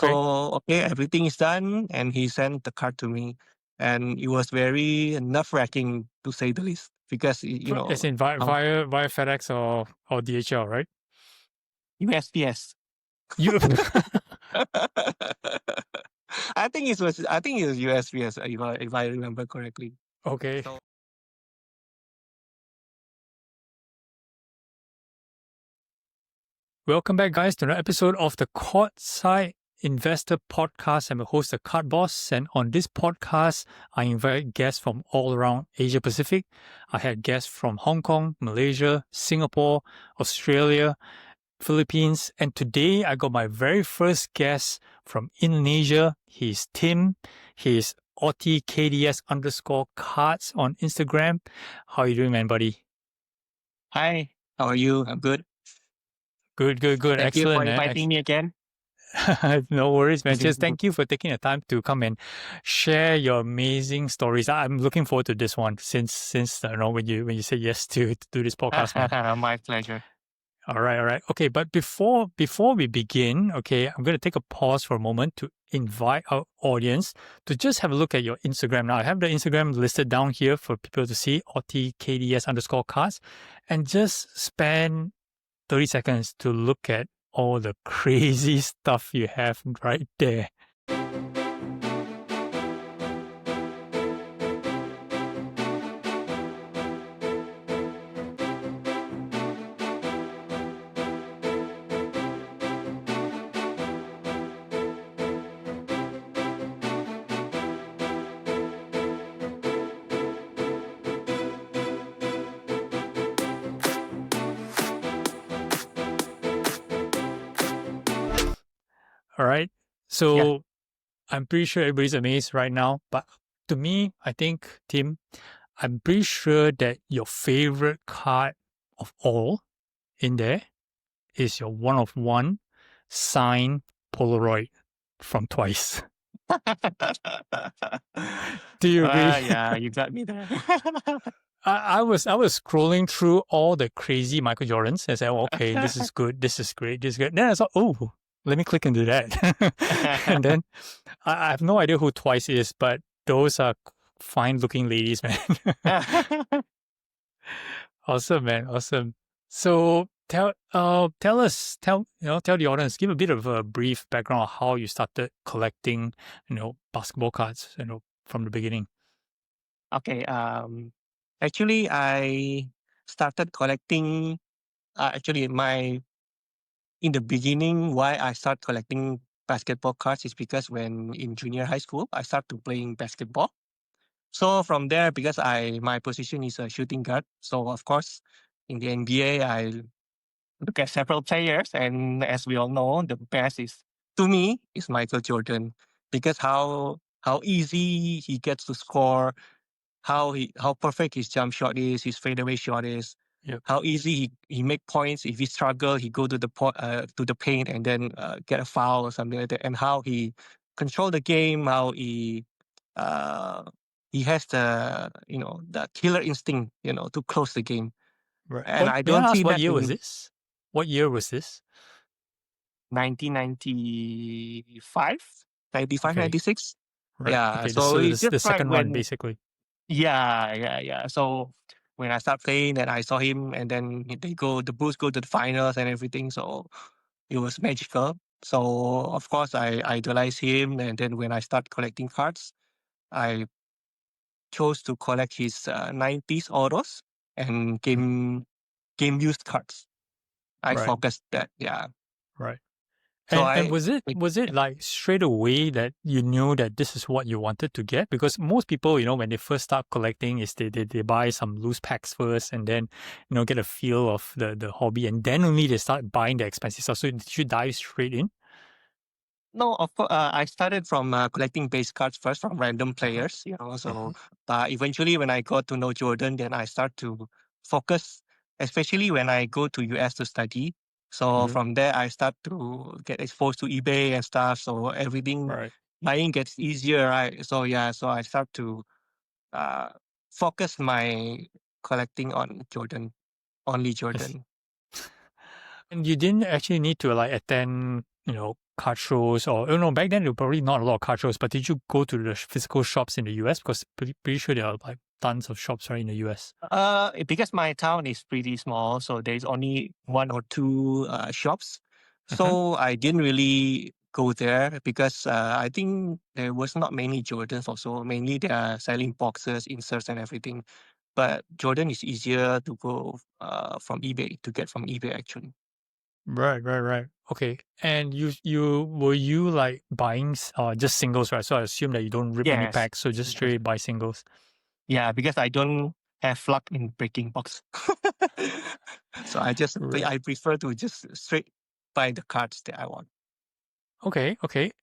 Okay. So, okay, everything is done, and he sent the card to me. And it was very nerve-wracking, to say the least, because, As in via how FedEx or DHL, right? USPS. You I think it was USPS, if I remember correctly. okay. So Welcome back, guys, to another episode of the Courtside Investor Podcast. I'm your host, the Card Boss, and on this podcast, I invite guests from all around Asia Pacific. I had guests from Hong Kong, Malaysia, Singapore, Australia, Philippines, and today I got my very first guest from Indonesia. He's Tim. He's OTKDS_cards on Instagram. How are you doing, man, buddy? hi, how are you? I'm good. Good. Thank you for Excellent, man. inviting me again. No worries, man. Just thank you for taking the time to come and share your amazing stories. I'm looking forward to this one since when you say yes to do this podcast, man. My pleasure. All right. Okay, but before we begin, okay, I'm going to take a pause for a moment to invite our audience to just have a look at your Instagram. Now, I have the Instagram listed down here for people to see, OTKDS_cards, and just spend 30 seconds to look at all the crazy stuff you have right there. All right. So Yeah. I'm pretty sure everybody's amazed right now. But to me, I think, Tim, I'm pretty sure that your favorite card of all in there is your one-of-one signed Polaroid from Twice. Do you agree? Yeah, you got me there. I was scrolling through all the crazy Michael Jordans and said, okay, this is good, this is great, this is good. Then I thought, oh, let me click into that. And then I have no idea who Twice is, but those are fine looking ladies, man. Awesome, man. Awesome. So tell the audience, give a bit of a brief background of how you started collecting, basketball cards, from the beginning. Okay. Actually, I started collecting. In the beginning, why I start collecting basketball cards is because when in junior high school, I started playing basketball. So from there, because my position is a shooting guard, so of course, in the NBA, I look at several players, and as we all know, the best to me is Michael Jordan, because how easy he gets to score, how perfect his jump shot is, his fadeaway shot is, Yep. how easy he make points. If he struggle, he go to the paint and then get a foul or something like that, and how he control the game, how uh, he has the killer instinct, to close the game. Right. And I May I don't ask see what that year was in this? What year was this? 1995, 95, Okay. 96. Right. Yeah, Okay. so So it's this just the right second run, when, basically. yeah. So when I start playing, then I saw him, and then the Bulls go to the finals and everything. So it was magical. So of course I idolize him, and then when I start collecting cards, I chose to collect his 90s autos and game used cards. I Right. focused that, yeah. Right. So And I was it yeah. like straight away that you knew that this is what you wanted to get? Because most people, when they first start collecting, is they buy some loose packs first and then get a feel of the hobby, and then only they start buying the expensive stuff. So did you dive straight in? No, of course, I started from collecting base cards first from random Uh-huh. players, so eventually when I got to know Jordan, then I start to focus, especially when I go to US to study. So Mhm. from there, I start to get exposed to eBay and stuff. So everything Right. buying gets easier, right? So yeah, so I start to uh, focus my collecting on Jordan, only I see. Jordan. And you didn't actually need to like attend, card shows, or back then there were probably not a lot of card shows, but did you go to the physical shops in the US? Because pretty sure there are like tons of shops right in the US. Because my town is pretty small, so there's only one or two shops. Mm-hmm. So I didn't really go there because I think there was not many Jordans also. Mainly they are selling boxes, inserts, and everything. But Jordan is easier to go from eBay to get from eBay actually. Right. Okay. And were you like buying just singles, right? So I assume that you don't rip any Yes. packs, so just straight buy singles. Yeah, because I don't have luck in breaking box. So Right. I prefer to just straight buy the cards that I want. Okay.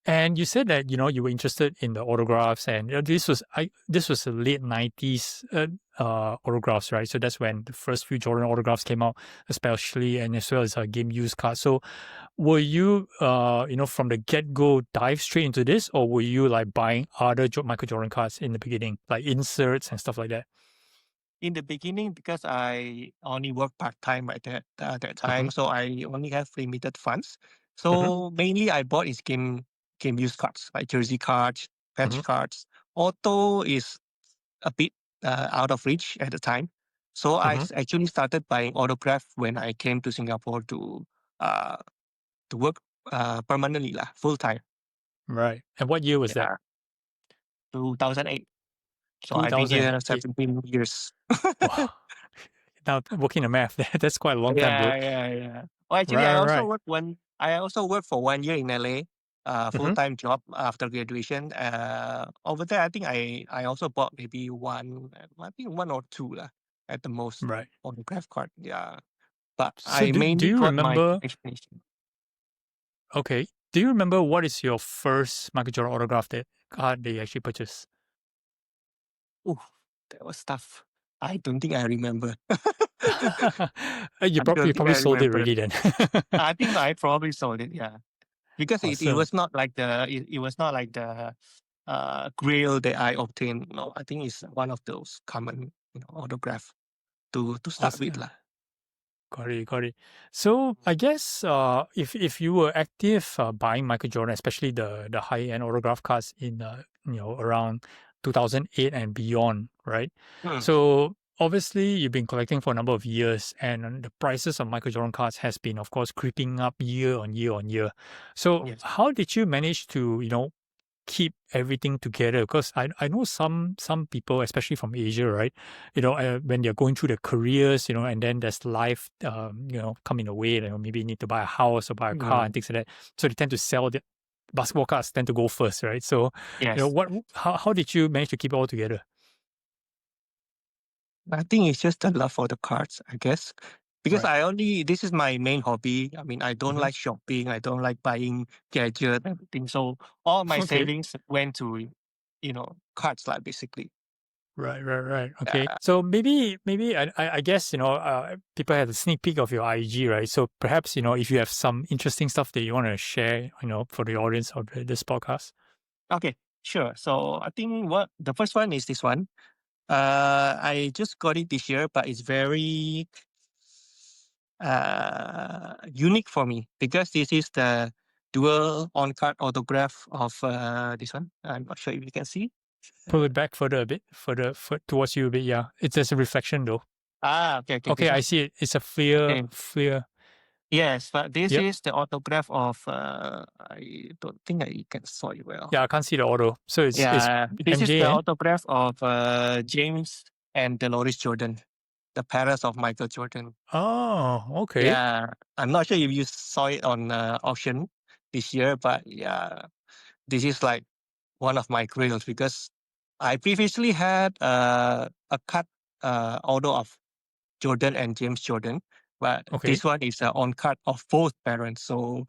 And you said that you were interested in the autographs, and this was the late 90s autographs, right? So that's when the first few Jordan autographs came out, especially, and as well as game used cards. So were you from the get go dive straight into this, or were you like buying other Michael Jordan cards in the beginning, like inserts and stuff like that? In the beginning, because I only work part time at that Mm-hmm. time, so I only have limited funds. Mm-hmm. So mainly I bought is game used cards like jersey cards, Mm-hmm. patch cards. Auto is a bit out of reach at the time. So Mm-hmm. actually started buying autograph when I came to Singapore uh, to work permanently lah, full time. Right. And what year was that? Yeah, 2008. So I've been here 2008. 17 years. Wow. Now working the math, that's quite a long time, bro. Yeah. Oh, actually, Right. I also worked for 1 year in LA, full Mm-hmm. time job after graduation. Over there, I think I also bought maybe I think one or two lah, at the most Right. autograph card. Yeah, but So I do mainly you got my remember? explanation. Okay. Do you remember what is your first Michael Jordan autograph card that you actually purchased? Ooh, that was tough. I don't think I remember. You I don't think probably I sold it remember. already then. I think I probably sold it. Yeah, because it Awesome. was not like it was not like the Grail that I obtained. No, I think it's one of those common autograph to start with Awesome. lah. Got it. So I guess if you were active buying Michael Jordan, especially the high end autograph cards in around 2008 and beyond, right? Hmm. So obviously you've been collecting for a number of years, and the prices of Michael Jordan cards has been, of course, creeping up year on year on year. So Yes. how did you manage to keep everything together? Because I know some people, especially from Asia, right? When they're going through their careers, and then there's life, come in the way. Maybe you need to buy a house or buy a car Hmm. and things like that. So they tend to sell the basketball cards tend to go first, right? So Yes. how did you manage to keep it all together? I think it's just a love for the cards, I guess. Because Right. this is my main hobby. I mean, I don't Hmm. like shopping. I don't like buying gadgets, everything. So all my Okay. savings went to, cards, like basically. Right. Okay. Yeah. So maybe I guess people had a sneak peek of your IG, right? So perhaps if you have some interesting stuff that you want to share, for the audience of this podcast. Okay, sure. So I think the first one is this one. I just got it this year, but it's very unique for me because this is the dual on card autograph of this one. I'm not sure if you can see. Pull it back further a bit, towards you a bit. Yeah, it's just a reflection though. Okay, Okay, this I one. see it. It's a Okay. flare. Yes, but this Yep. is the autograph of. I don't think I can saw it well. Yeah, I can't see the auto. So it's Yeah, this is the MJ and autograph of James and Dolores Jordan, the parents of Michael Jordan. okay. Yeah, I'm not sure if you saw it on auction this year, but yeah, this is like one of my grails because I previously had a cut auto of Jordan and James Jordan, but Okay. this one is on cut of both parents. So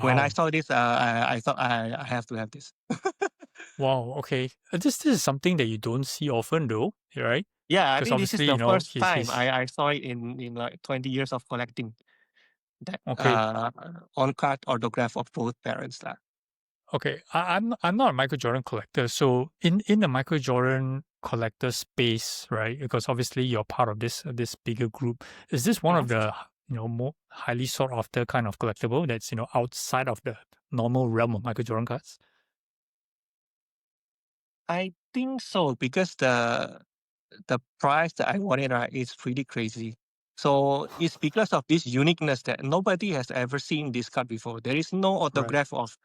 when I Wow. saw this, I thought I have to have this. Wow. Okay. This is something that you don't see often though, right? Yeah, I Because think this is obviously the first time he's I saw it in like 20 years of collecting that okay. on card autograph of both parents lah. Okay, I'm not a Michael Jordan collector. So in the Michael Jordan collector space, right? Because obviously you're part of this bigger group. Is this one Mhm. of the more highly sought after kind of collectible that's outside of the normal realm of Michael Jordan cards? I think so because the price that I wanted right is pretty crazy. So it's because of this uniqueness that nobody has ever seen this card before. There is no Right, autograph of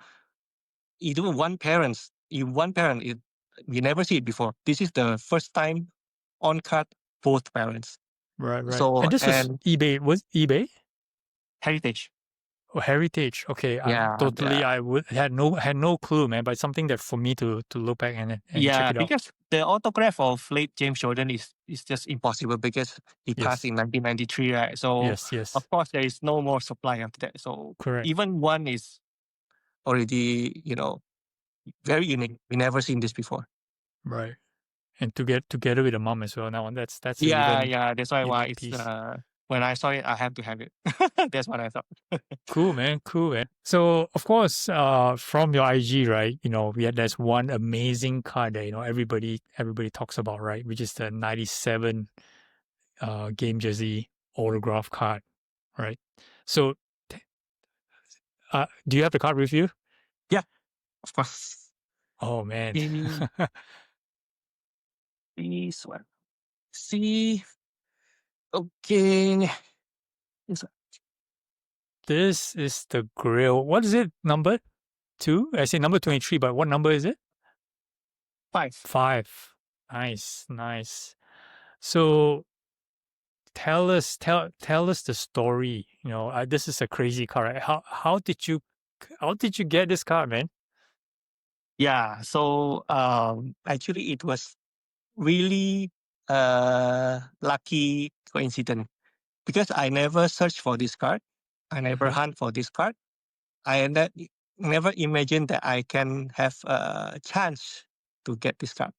even one parents. In one parent, we never see it before. This is the first time on card both parents. right. So And this was and eBay. Was eBay heritage. or Heritage? Okay, I'm Yeah, totally. I would had no clue, man. But it's something that for me to look back and check yeah, it out. because the autograph of late James Jordan is just impossible because he passed Yes, in 1993, right? So yes. of course there is no more supply after that. So Correct. even one is already, very unique. We never seen this before. Right. And to get together with the mom as well. Now that's an Yeah, even yeah. That's why unique it's piece. when I saw it, I have to have it. That's what I thought. Cool, man. Cool, man. So, of course, from your IG, right? There's one amazing card that everybody talks about, right? Which is the '97 game jersey autograph card, right? So, t- do you have the card with you? Yeah, of course. Oh man, Eh, This one. See, okay. This one. this is the Grail. What is it? Number two? I say number 23, but what number is it? 5. 5. Nice. So tell us the story. This is a crazy card. Right? How did you get this card, man? Yeah. So actually, it was really lucky coincidence because I never searched for this card. I never Okay, hunt for this card. Never imagined that I can have a chance to get this card.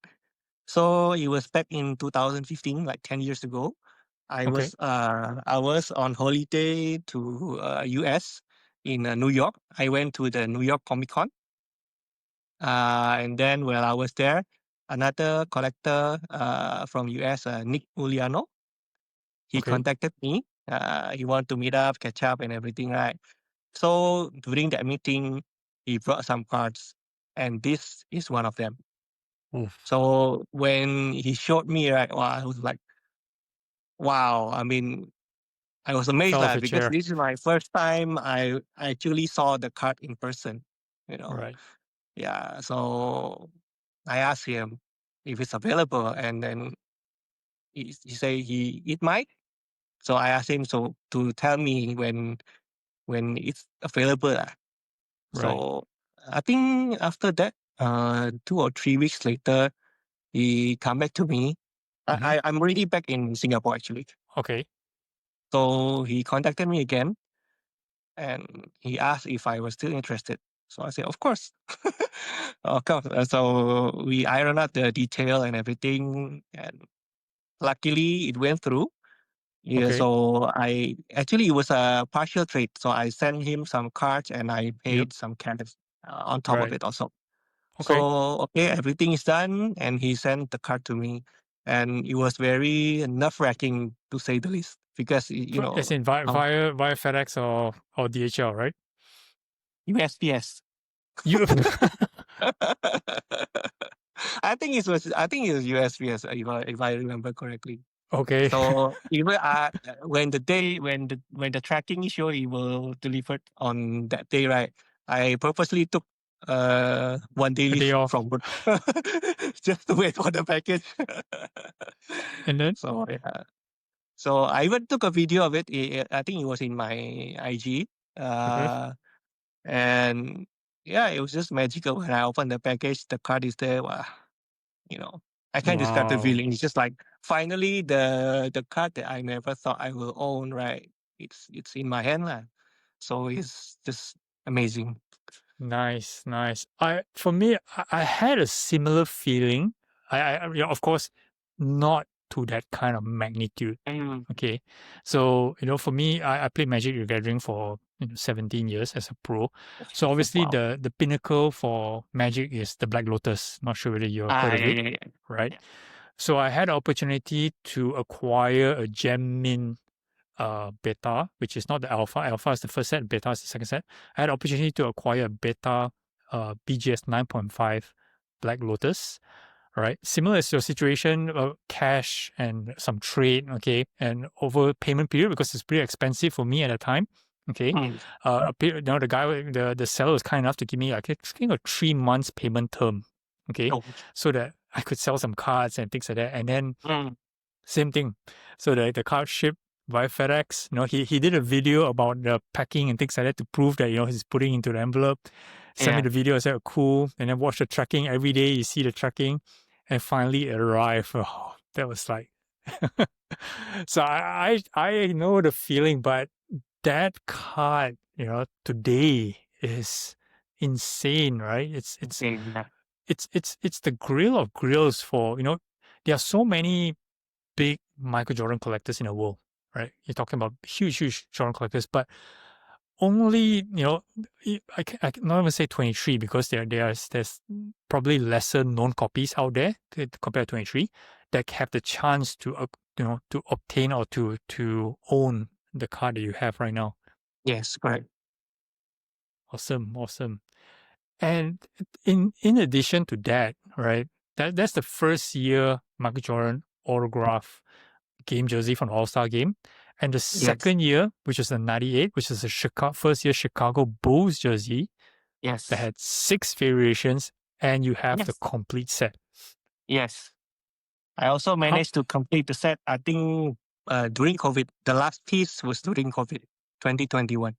So it was back in 2015, like 10 years ago. okay, I was on holiday to US in New York. I went to the New York Comic Con, and then while I was there, another collector from US, Nick Uliano, he okay. contacted me. He wanted to meet up, catch up, and everything, right? So during that meeting, he brought some cards, and this is one of them. Oof. So when he showed me, right, wow, I was like, wow. I mean, I was amazed Fell off lah your because chair. this is my first time I actually saw the card in person. You know, Right. yeah. So I asked him if it's available, and then he say it might. So I asked him to tell me when it's available lah. Right. So I think after that, 2 or 3 weeks later, he come back to me. Hmm. I'm already back in Singapore actually. Okay. So he contacted me again and he asked if I was still interested. So I said, of course. Of course. So we ironed out the detail and everything. And luckily it went through. Yeah, Okay. so it was a partial trade. So I sent him some cards and I Yep. paid some cash on top of Right. it also. Okay. So, okay, everything is done. And he sent the card to me. And it was very nerve wracking to say the least because, As in via FedEx or DHL, right? USPS. You. I think it was USPS if I remember correctly. Okay. So even when the tracking show it will delivered on that day, right? I purposely took one day A day leave off, from work just to wait for the package. and then So yeah. So I even took a video of it. I think it was in my IG. okay. Uh, and yeah, it was just magical when I opened the package. The card is there. Wow, you know, I can't describe the Wow. feeling. It's just like finally the card that I never thought I will own. Right, it's in my hand, lah. So it's just amazing. Nice. For me, I had a similar feeling. Of course, not to that kind of magnitude. Mm. Okay, so for me, I played Magic the Gathering for 17 years as a pro. So obviously, Wow. the pinnacle for Magic is the Black Lotus. Not sure whether you've heard of Yeah, it, yeah, yeah, right? yeah. So I had the opportunity to acquire a gem mint beta, which is not the alpha. Alpha is the first set, beta is the second set. I had opportunity to acquire a beta BGS 9.5 Black Lotus, right? Similar as your situation, cash and some trade, okay, and over payment period because it's pretty expensive for me at the time. Okay, Mm. the guy, the seller was kind enough to give me like a 3 months payment term, okay, Oh. so that I could sell some cards and things like that. And then Mm. same thing, so the card shipped via FedEx. He did a video about the packing and things like that to prove that he's putting into the envelope. Send me Yeah. the video. I said, oh, cool, and then watch the tracking every day. You see the tracking, and finally it arrived. Oh, that was like, so I know the feeling, but that card, today is insane, right? Same. Yeah. It's the grill of grills for, there are so many big Michael Jordan collectors in the world, right? You're talking about huge Jordan collectors, but only, I can not even say 23 because there's probably lesser known copies out there compared to 23 that have the chance to obtain or to own the card that you have right now. Yes, correct. Awesome. And in addition to that, right? That's the first year Michael Jordan autograph game jersey from the All-Star game. And the Yes. second year, which is the 98, which is the first year Chicago Bulls jersey Yes. that had 6 variations, and you have the Yes. complete set. Yes. I also How, managed to complete the set, I think, during COVID. The last piece was during COVID, 2021.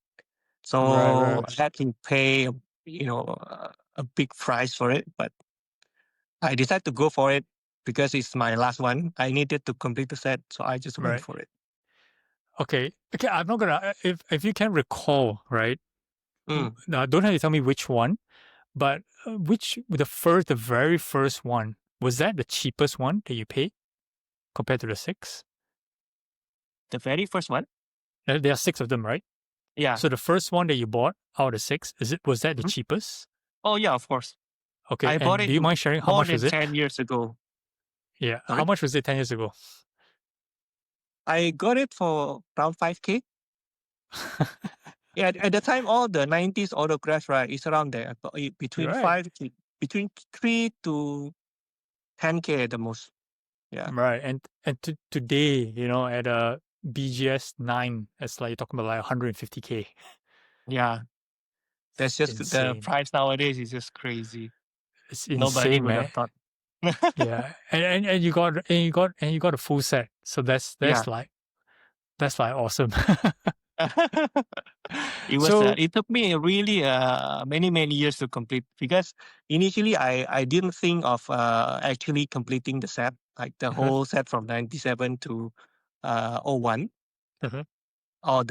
So right. I had to pay, a big price for it, but I decided to go for it because it's my last one. I needed to complete the set, so I just went Right. for it. Okay. I'm not gonna, if you can recall, right? Mm. Don't have to tell me which one, but the very first one, was that the cheapest one that you paid compared to the 6? The very first one? There are 6 of them, right? Yeah. So the first one that you bought out of the 6, was that the Mhm. cheapest? Oh, yeah, of course. Okay, I bought and it do you mind sharing how more much than was it? 10 years ago. Yeah, how Sorry? much was it 10 years ago? I got it for around 5K. Yeah, at the time, all the 90s autographs, right, is around there, between Right, between 3 to 10K at the most. Yeah. right. And today, at a BGS 9, it's like you're talking about like 150K. Yeah. That's It's just the insane. price nowadays is just crazy. It's Nobody insane, would have man. thought. Yeah, and you got a full set. So that's Yeah. awesome. It was, So, it took me really, many years to complete because initially I didn't think of, actually completing the set, like the uh-huh, whole set from 97 to, '01. uh-huh, Or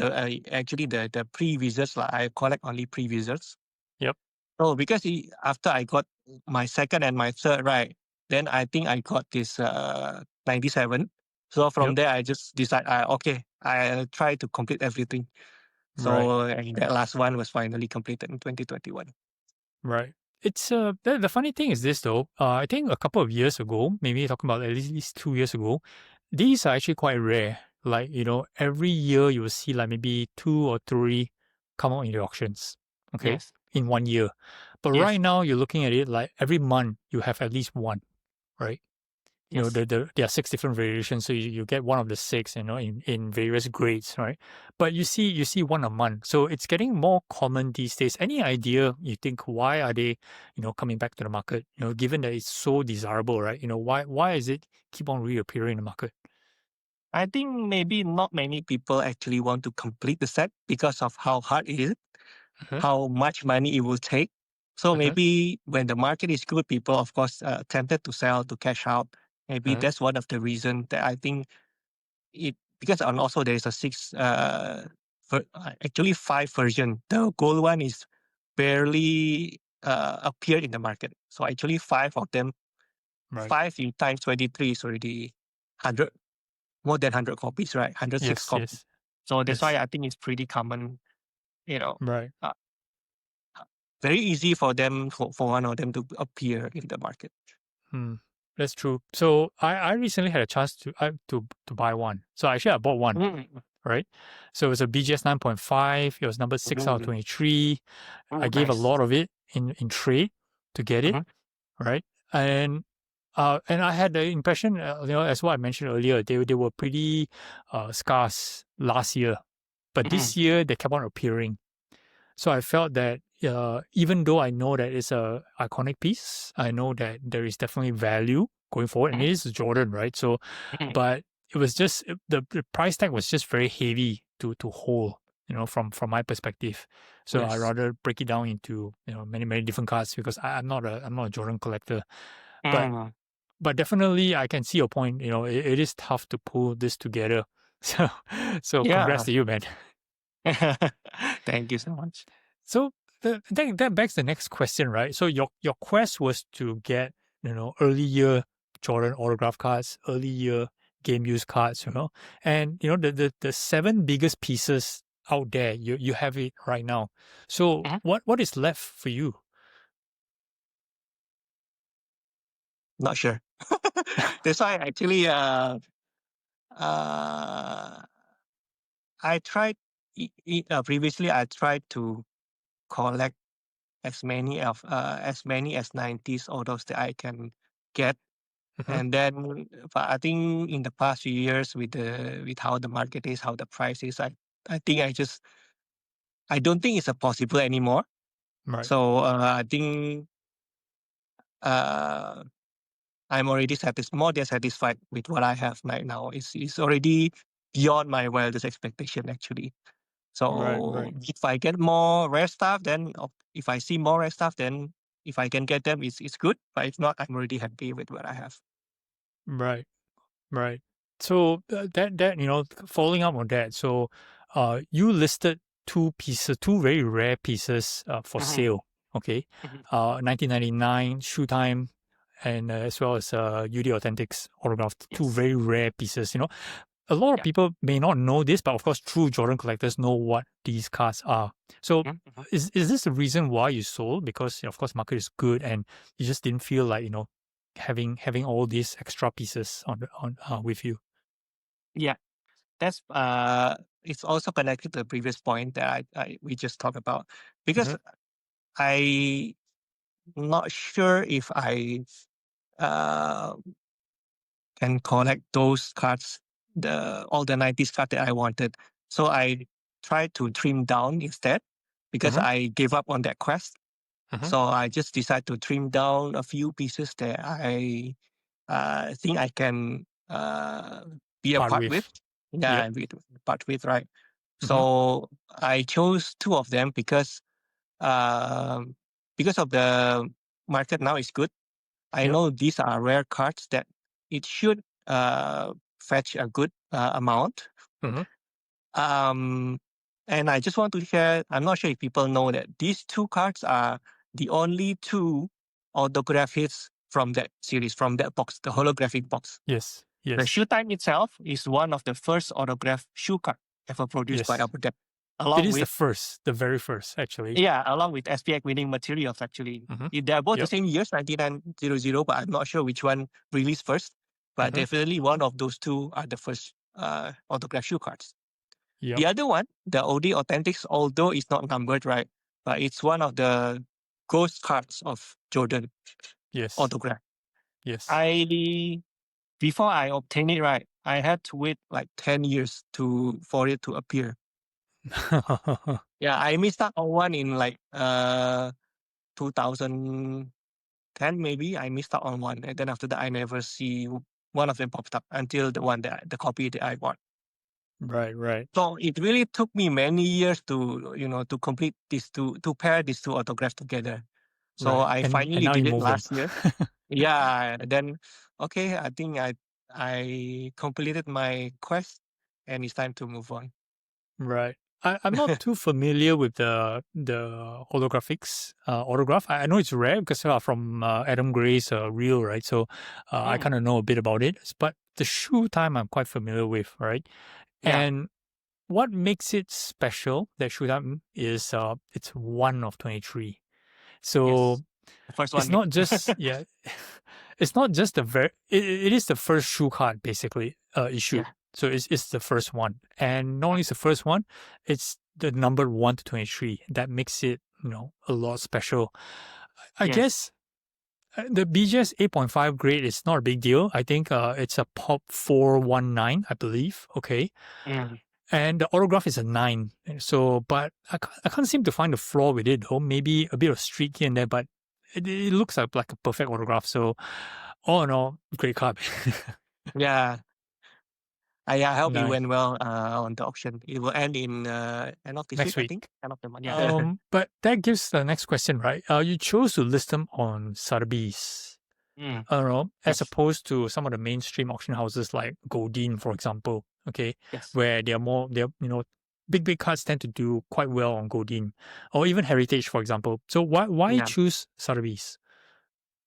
actually the pre-visits, like I collect only pre-visits. yep, So because after I got my second and my third, right, then I think I got this 97. So from yep, there, I just decide, okay, I'll try to complete everything. right. So and that last one was finally completed in 2021. Right. It's the funny thing is this though. I think a couple of years ago, maybe talking about at least 2 years ago, these are actually quite rare. Like, every year you will see like maybe 2 or 3 come out in the auctions. Okay. Yes, In 1 year. But right yes, now you're looking at it like every month you have at least one, right? yes. There are 6 different variations, so you get one of the 6, in various grades, right? But you see one a month, so it's getting more common these days. Any idea you think why are they, coming back to the market? Given that it's so desirable, right? Why is it keep on reappearing in the market? I think maybe not many people actually want to complete the set because of how hard it is, Uh-huh, how much money it will take. So uh-huh, maybe when the market is good, people of course tempted to sell to cash out. Maybe uh-huh, that's one of the reasons that I think it because and also there is a actually 5 version. The gold one is barely appeared in the market. So actually 5 of them, right. 5 in times 23 is already 100, more than 100 copies, right? 106 Yes, copies. yes, So that's why yes. I think it's pretty common, you know, Right. uh, very easy for them, for one of them to appear in the market. Hmm. That's true. So I recently had a chance to buy one. So actually I bought one. Mm. right? So it was a BGS 9.5. It was number 6 out of Mm. 23. I Oh, gave a nice. lot of it in trade to get it, Mhm. right? And I had the impression, as what I mentioned earlier, they were pretty scarce last year, but Mhm. this year they kept on appearing. So I felt that even though I know that it's a iconic piece, I know that there is definitely value going forward, and Mhm. it is Jordan, right? So, Mhm. but it was just the price tag was just very heavy to hold, from my perspective. So I Yes. rather break it down into many different cards because I'm not a Jordan collector, but Mm. definitely I can see your point. It is tough to pull this together. So congrats Yeah. to you, man. Thank you so much. So that begs the next question, right? So your quest was to get early year Jordan autograph cards, early year game use cards, and the seven biggest pieces out there. You have it right now. So Mhm. what is left for you? Not sure. That's why actually, uh, I tried previously. I tried to collect as many as 90s autos that I can get, Mhm. and then but I think in the past few years with how the market is, how the price is, I think I don't think it's a possible anymore. Right, So I think uh, I'm already more than satisfied with what I have right now. It's already beyond my wildest expectation actually. right, So right, if I get more rare stuff, then if I see more rare stuff, then if I can get them, it's good. But if not, I'm already happy with what I have. right. Right. So following up on that, so you listed two very rare pieces for Hmm. sale. Okay, Hmm. 1999 Shoe Time, and as well as UD Authentics autographed, two Yes. very rare pieces. A lot of Yeah. people may not know this, but of course, true Jordan collectors know what these cards are. So. Mm-hmm. Is this the reason why you sold? Because of course market is good and you just didn't feel like having all these extra pieces on with you. Yeah. That's it's also connected to the previous point that we just talked about because Mhm, I not sure if I uh, can collect those cards, the all the 90s cards that I wanted. So I tried to trim down instead because mhm, I gave up on that quest. mhm. So I just decided to trim down a few pieces that I think I can be a Part part with. with. Yep. Yeah, part with, right? Mhm, So I chose two of them because of the market now is good. I yep. know these are rare cards that it should fetch a good amount. Mhm, Um, and I just want to share. I'm not sure if people know that these two cards are the only two autograph hits from that series, from that box, the holographic box. yes. The Yes. shoe time itself is one of the first autograph shoe card ever produced by Yes. Upper Deck, It along is with the very first, actually. along with SPX winning materials. Actually, Mhm. they are both the Yep. same years, 9900, but I'm not sure which one released first. But Mhm. definitely one of those two are the first autograph shoe cards. Yep. The other one, the OD Authentics, although it's not numbered right, but it's one of the ghost cards of Jordan Yes. autograph. Yes. I Before I obtain it right, I had to wait like 10 years for it to appear. Yeah, I missed out on one in like 2010 maybe. I missed out on one, and then after that, I never see one of them popped up until the copy that I bought. Right. Right. So it really took me many years to complete to pair these two autographs together. So Right. I And finally now you did it move them. last year. Yeah, then okay, I think I completed my quest, and it's time to move on. Right. I'm not too familiar with the holographics autograph. I know it's rare because from Adam Gray's reel, right? So I Mm, kind of know a bit about it. But the shoe time I'm quite familiar with, right? yeah. And what makes it special, that shoe time, is it's one of 23. Yes. So The first it's one. Yeah. not just it's not just it is the first shoe card basically issued. Yeah. So it's the first one. And not only is the first one, it's the number 1 to 23. That makes it, a lot special. I Yes. guess the BGS 8.5 grade is not a big deal. I think it's a POP 419, I believe. Okay. Mm. And the autograph is a 9. So, but I can't seem to find the flaw with it, though. Maybe a bit of streak here and there, but it looks like a perfect autograph. So, all in all, great card. Yeah. I hope it Nice. went well on the auction. It will end in end of this Next week, I week. think. End of the month. Yeah. But that gives the next question, right? You chose to list them on Sotheby's, Mm. as Yes. opposed to some of the mainstream auction houses like Goldin, for example. Okay, Yes. where big cards tend to do quite well on Goldin, or even Heritage, for example. So why Yeah. choose Sotheby's?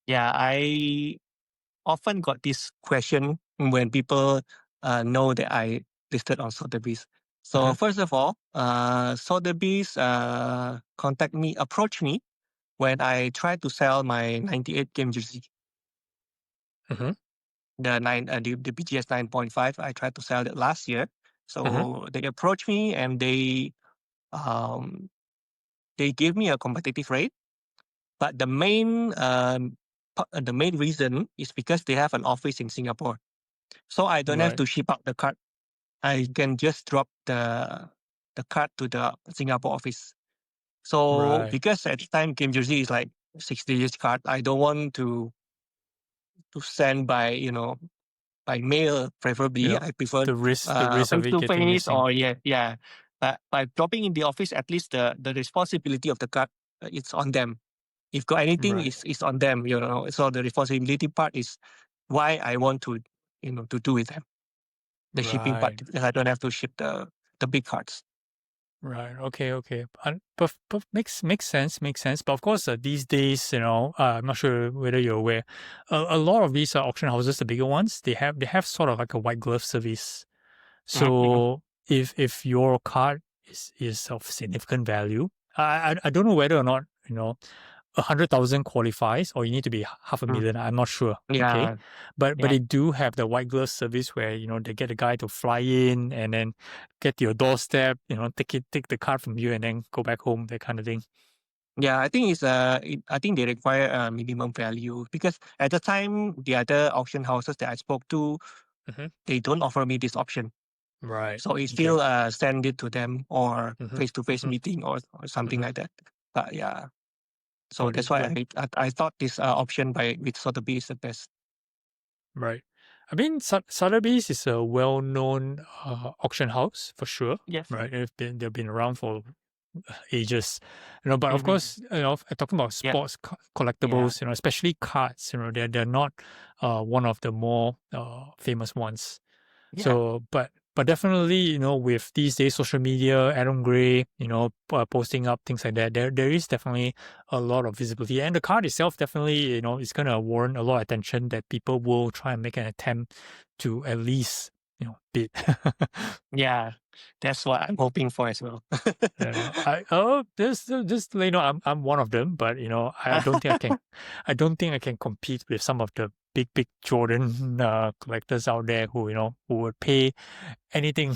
Yeah. I often got this question when people know that I listed on Sotheby's. So Uh-huh. first of all, Sotheby's approach me when I tried to sell my 98 game jersey, Uh-huh. the BGS 9.5. I tried to sell it last year. Uh-huh. So they approached me and um, they gave me a competitive rate. But the main reason is because they have an office in Singapore. So I don't have Right. to ship out the card. I can just drop the card to the Singapore office. So Right. because at the time Game Jersey is like 60 years card, I don't want to send by mail preferably. Yeah. I prefer The risk of face it to getting face missing. or yeah. But by dropping in the office, at least the responsibility of the card it's on them. If got anything, Right. it's on them. So the responsibility part is why I want to do with them. The shipping part Right. because I don't have to ship the big cards. Right. Okay. Okay. But makes sense. Makes sense. But of course, these days, I'm not sure whether you're aware, a lot of these auction houses, the bigger ones, they have sort of like a white glove service. Mhm. So if your card is of significant value, I don't know whether or not 100,000 qualifies, or you need to be half a Mm. million. I'm not sure. Okay, Yeah, but yeah, they do have the white glove service where they get a guy to fly in and then get to your doorstep. Take the card from you and then go back home. That kind of thing. yeah. I think I think they require a minimum value because at the time the other auction houses that I spoke to, Hmm. they don't offer me this option. Right. So it's Okay. still send it to them or Hmm. face to face Hmm. meeting or something Hmm. like that. But yeah, so Got that's it. why Got I thought this option with Sotheby is the best. right. I mean, Sotheby's is a well-known auction house for sure. Yes. Right. They've been around for ages, but of Hmm. course, talking about Yeah, sports yeah, collectibles, especially cards, they're not one of the more famous ones. yeah, So, but definitely, with these days social media, Adam Gray, posting up things like that, there is definitely a lot of visibility, and the card itself definitely, is gonna warrant a lot of attention that people will try and make an attempt to at least, bid. yeah. That's what I'm hoping for as well. Yeah, this I'm one of them, but I don't think I can compete with some of the big Jordan collectors out there who would pay anything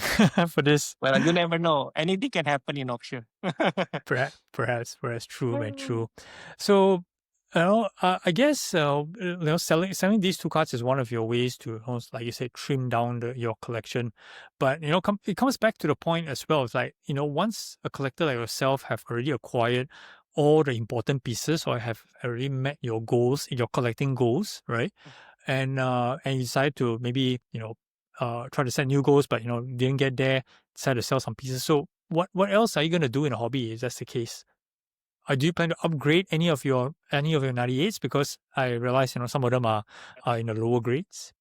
for this. Well, you never know. Anything can happen in auction. Perhaps true, man, true. So, I guess selling these two cards is one of your ways to, like you said, trim down your collection. But it comes back to the point as well. It's like once a collector like yourself have already acquired all the important pieces or have already met your goals, your collecting goals, right? And you decide to maybe try to set new goals, but didn't get there, decide to sell some pieces. So what else are you gonna do in a hobby if that's the case? Do you plan to upgrade any of your 98s? Because I realize some of them are in the lower grades.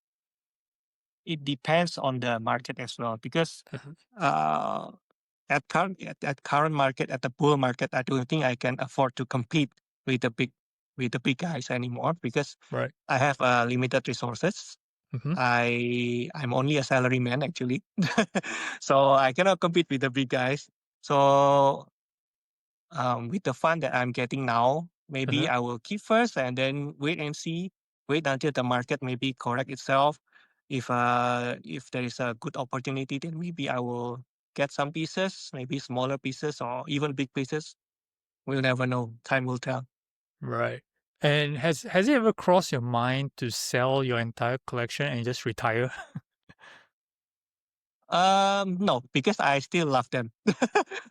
It depends on the market as well because Mhm. uh, at current market at the bull market, I don't think I can afford to compete with the big guys anymore because Right. I have limited resources. Hmm. I'm only a salary man actually, so I cannot compete with the big guys. So with the fund that I'm getting now, maybe Hmm. I will keep first and then wait and see. Wait until the market maybe correct itself. if there is a good opportunity, then maybe I will get some pieces, maybe smaller pieces or even big pieces. We'll never know. Time will tell. Right. And has it ever crossed your mind to sell your entire collection and just retire? No, because I still love them.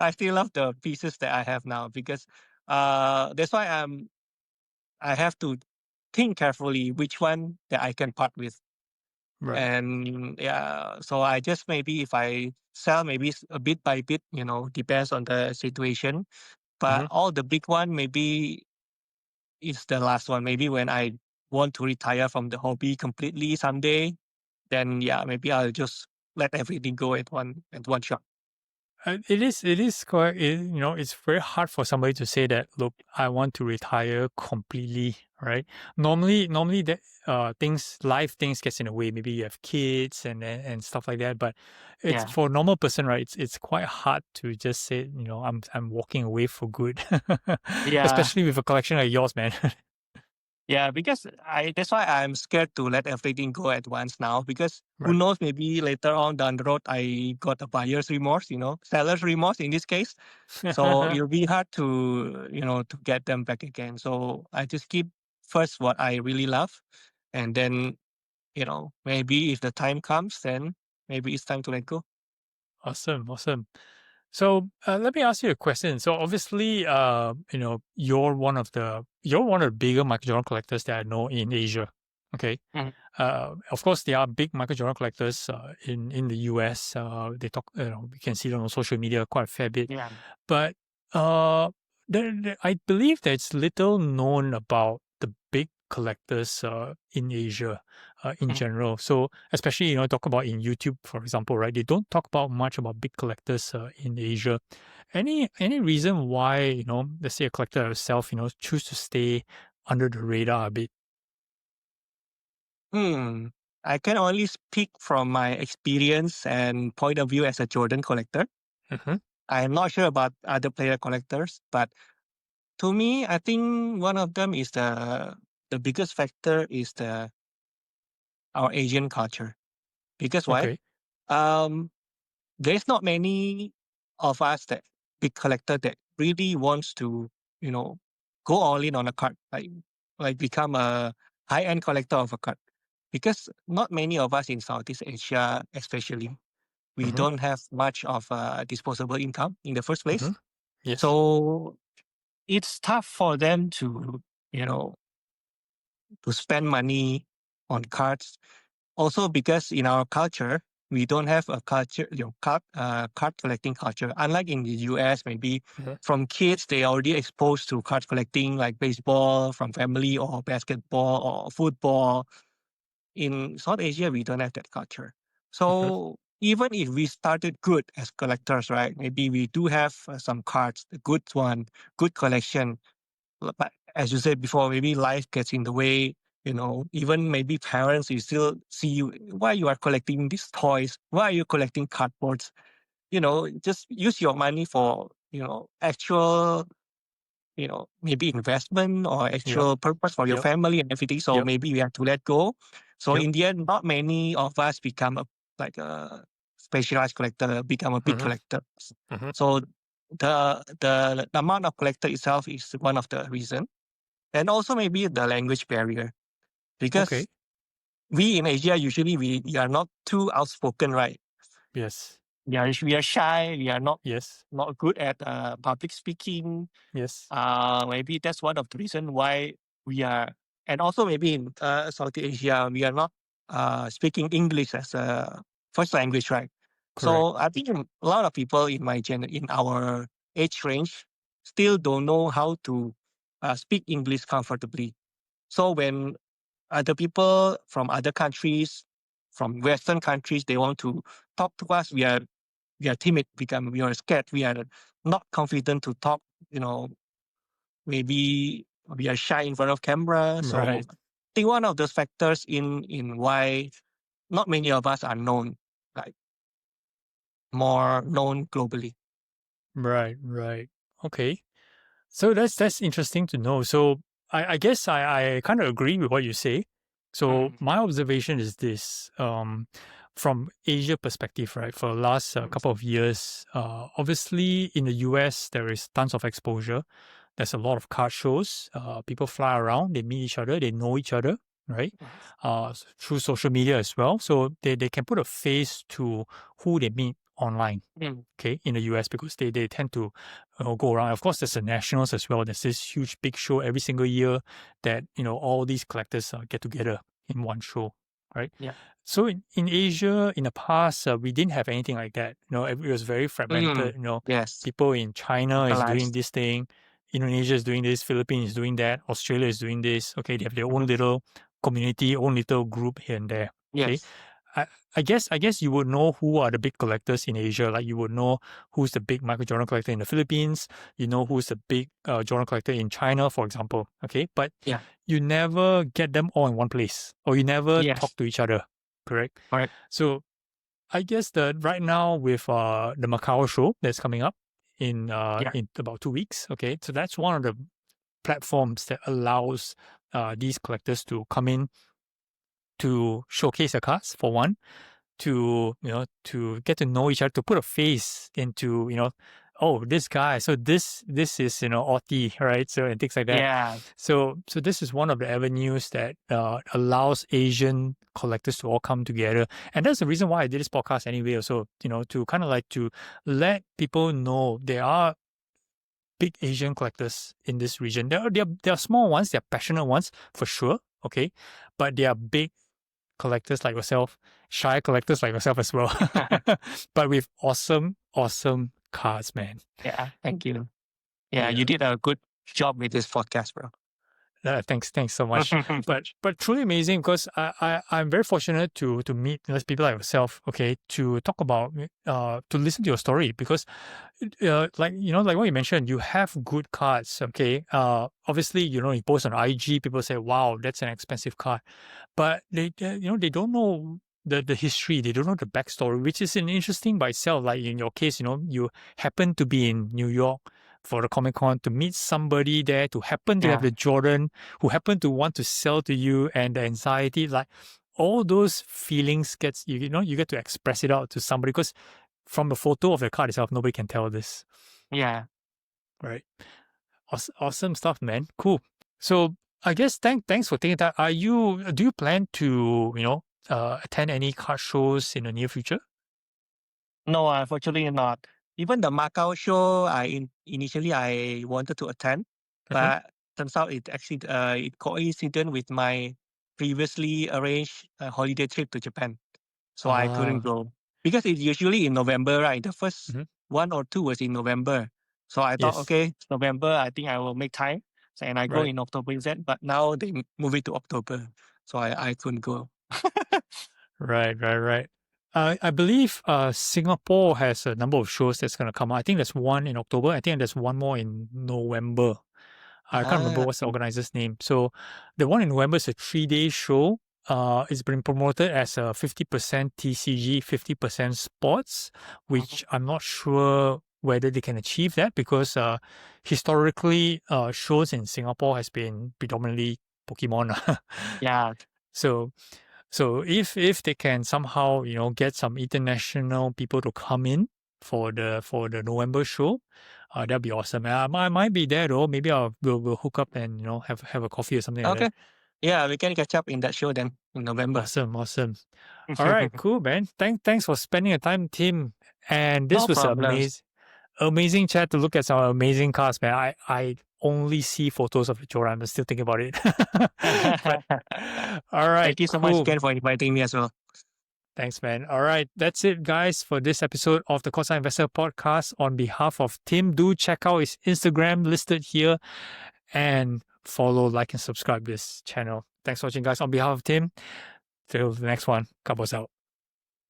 I still love the pieces that I have now because that's why I have to think carefully which one that I can part with. Right. And yeah, so I just maybe if I sell maybe a bit by bit, depends on the situation. But Hmm. all the big one maybe is the last one. Maybe when I want to retire from the hobby completely someday, then yeah, maybe I'll just let everything go at one shot. It is quite, it's very hard for somebody to say that, look, I want to retire completely, right? Normally that life things gets in the way. Maybe you have kids and stuff like that. But it's Yeah. for a normal person, right? It's quite hard to just say, I'm walking away for good, Yeah. especially with a collection like yours, man. Yeah, because that's why I'm scared to let everything go at once now because who Right. knows, maybe later on down the road I got a buyer's remorse, seller's remorse in this case. So it'll be hard to get them back again. So I just keep first what I really love, and then maybe if the time comes, then maybe it's time to let go. Awesome, awesome. So let me ask you a question. So obviously, you're one of the bigger Michael Jordan collectors that I know in Asia. Okay. Mhm. Of course, there are big Michael Jordan collectors in the US. They talk, we can see them on social media quite a fair bit. Yeah. But uh, I believe there's little known about the big collectors in Asia in Mhm. general. So especially, talk about in YouTube, for example, right? They don't talk about much about big collectors in Asia. Any reason why, let's say a collector like yourself, choose to stay under the radar a bit? Hmm. I can only speak from my experience and point of view as a Jordan collector. Hmm. I'm not sure about other player collectors, but to me, I think one of them is the biggest factor is the our Asian culture. Because why? Okay. Um, there's not many of us that big collector that really wants to, you know, go all in on a card, like become a high end collector of a card. Because not many of us in Southeast Asia, especially, we Hmm. don't have much of disposable income in the first place. Hmm. Yes. So it's tough for them you know, to spend money on cards. Also, because in our culture, we don't have a culture, card collecting culture. Unlike in the US, maybe Hmm. from kids, they already exposed to card collecting like baseball from family or basketball or football. In South Asia, we don't have that culture. Hmm. So even if we started good as collectors, right? Maybe we do have some cards, the good one, good collection, but as you said before, maybe life gets in the way. Even maybe parents, you still see you. Why you are collecting these toys? Why are you collecting cardboards? Just use your money for actual maybe investment or Yep. actual purpose for your Yep. family and everything. So Yep. maybe we have to let go. So Yep. in the end, not many of us become like a specialized collector, become a big Hmm. collector. Hmm. So the amount of collector itself is one of the reason, and also maybe the language barrier because Okay. we in Asia usually we are not too outspoken, right? Yes. We are shy. We are not Yes. not good at public speaking. Yes. Maybe that's one of the reason why we are, and also maybe in Southeast Asia, we are not speaking English as a first language, right? Correct. So I think a lot of people in our age range still don't know how to speak English comfortably. So when other people from other countries, from Western countries, they want to talk to us, we are timid, we are scared, we are not confident to talk, you know, maybe we are shy in front of camera. So Right. I think one of those factors in why not many of us are known, like more known globally. Right. Right. Okay. So that's interesting to know. So I guess I kind of agree with what you say. So my observation is this, from Asia perspective, right? For the last couple of years, obviously in the US, there is tons of exposure. There's a lot of card shows. People fly around, they meet each other, they know each other, right? Through social media as well. So they can put a face to who they meet online, okay, in the US, because they tend to go around. Of course, there's the nationals as well. There's this huge big show every single year that, all these collectors get together in one show, right? Yeah. So in Asia, in the past, we didn't have anything like that. It was very fragmented. Yes. People in China is doing Localized. this thing, Indonesia is doing this, Philippines is doing that, Australia is doing this. Okay, they have their own little community, own little group here and there. Okay, Yes. I guess you would know who are the big collectors in Asia. Like you would know who's the big Michael Jordan collector in the Philippines. You know who's the big Jordan collector in China, for example. Okay, but Yeah. you never get them all in one place, or you never Yes. talk to each other. Correct. Correct. So I guess that right now with the Macau show that's coming up in about 2 weeks. Okay, so that's one of the platforms that allows these collectors to come in to showcase their cards, for one, to get to know each other, to put a face into, oh, this guy, so this is, Otti, right? So, and things like that. Yeah. So this is one of the avenues that allows Asian collectors to all come together. And that's the reason why I did this podcast anyway. Also, to kind of like to let people know there are big Asian collectors in this region. There are small ones, there are passionate ones for sure, okay? But there are big collectors like yourself, shy collectors like yourself as well. But with awesome cards, man. Yeah. Thank you. Yeah, you did a good job with this podcast, bro. Thanks so much. but truly amazing, because I'm very fortunate to meet people like yourself, okay, to talk about to listen to your story, because like what you mentioned, you have good cards, okay. Obviously, you post on IG, people say, wow, that's an expensive card, but they don't know the history, they don't know the backstory, which is interesting by itself. Like in your case, you happen to be in New York for the Comic-Con, to meet somebody there, to happen to have the Jordan, who happen to want to sell to you, and the anxiety, like all those feelings gets, you get to express it out to somebody, because from the photo of the card itself, nobody can tell this. Yeah. Right. Awesome stuff, man. Cool. So I guess thanks for taking that. Do you plan to, attend any card shows in the near future? No, unfortunately not. Even the Macau show, initially I wanted to attend, but turns out it actually it coincided with my previously arranged holiday trip to Japan, so I couldn't go, because it's usually in November, right? The first one or two was in November, so I thought, okay, it's November, I think I will make time, and I go in October instead. But now they move it to October, so I couldn't go. Right. I believe Singapore has a number of shows that's going to come out. I think there's one in October. I think there's one more in November. I can't remember what's the organizer's name. So the one in November is a 3-day show. It's been promoted as a 50% TCG, 50% sports, which I'm not sure whether they can achieve that, because historically shows in Singapore has been predominantly Pokemon. Yeah. So if they can somehow get some international people to come in for the November show, that'd be awesome. I might be there though. Maybe we'll hook up and have a coffee or something like that. Okay. Yeah, we can catch up in that show then in November. Awesome. All right, cool, man. Thanks for spending the time, Tim. And this was an amazing chat to look at some amazing cards, man. I only see photos of the Jordan. I'm still thinking about it. But, all right. Thank you so much again for inviting me as well. Thanks, man. All right. That's it, guys, for this episode of the Courtside Investor podcast. On behalf of Tim, do check out his Instagram listed here, and follow, like, and subscribe this channel. Thanks for watching, guys. On behalf of Tim, till the next one, Cabos out.